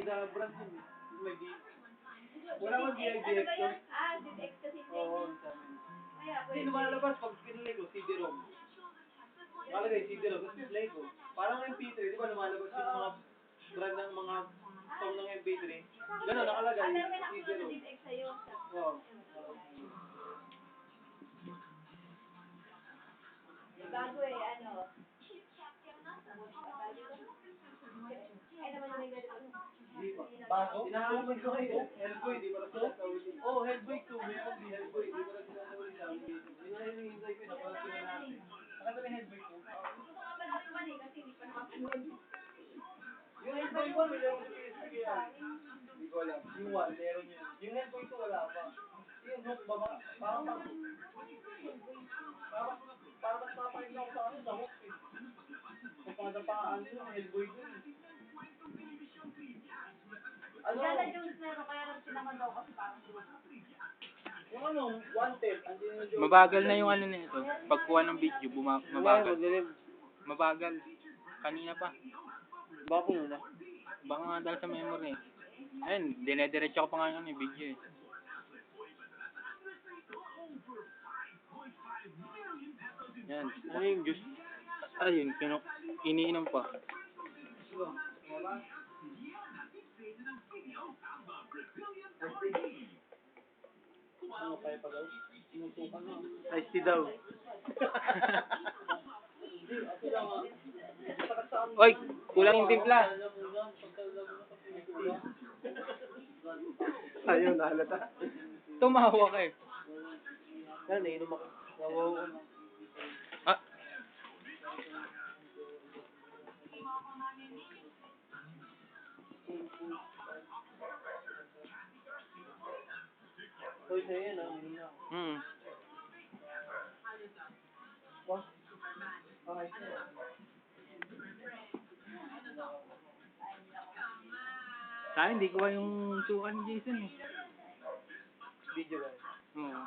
na brand yun. May di... Wala bang DIDX yun? DX kasi. Oo, sa amin. Hindi lumalabas pag pinlay ko, CD-ROM. Nakalagay CD-ROM, tapos pinlay ko. Parang MP3, di ba lumalabas yung mga brand ng mga song ng MP3? Gano'n, nakalagay, CD-ROM. Oo. Bago eh, ano. Ay naman yung Bago? Inaamag ko kayo. Hellboy, di ba rin Oo, Hellboy 2. Meron din Hellboy. Di ba rin sila yun na yung hintay ko. Napanood ko na natin. Nakita may Hellboy 2. Yung Hellboy 1, may laro sa PSP yan. Hindi ko alam. Yung 1, meron yun. Yung Hellboy 2, wala pa. Yung Hook, baba. Parang mas napakinig ako sa akin sa Hook eh. Kung pagadapaan yun, Hellboy 2. Diana Jones meron kaya lang sinama daw kasi parang yung ano, Wanted, Angelina Jolie. Mabagal na yung ano nito. Pagkuha ng video, mabagal. Mabagal. Kanina pa. Bako yun na. Baka nga dahil sa memory. Ayun, dinediretso ko pa nga yung video eh. Yan. Ano yung juice? Ayun, iniinom pa. Ano kaya pa daw? Sinusukan na. Ice tea daw. Oy, kulang yung timpla. Ayun, nahalata. Tumawa ka eh. Yan, nainom ako. Nawawa. Ah. Hoy, sa'yo yan, nainom na. Wah. Okay. Sa akin, hindi ko yung sukan ni Jason eh. Video ba? Oo.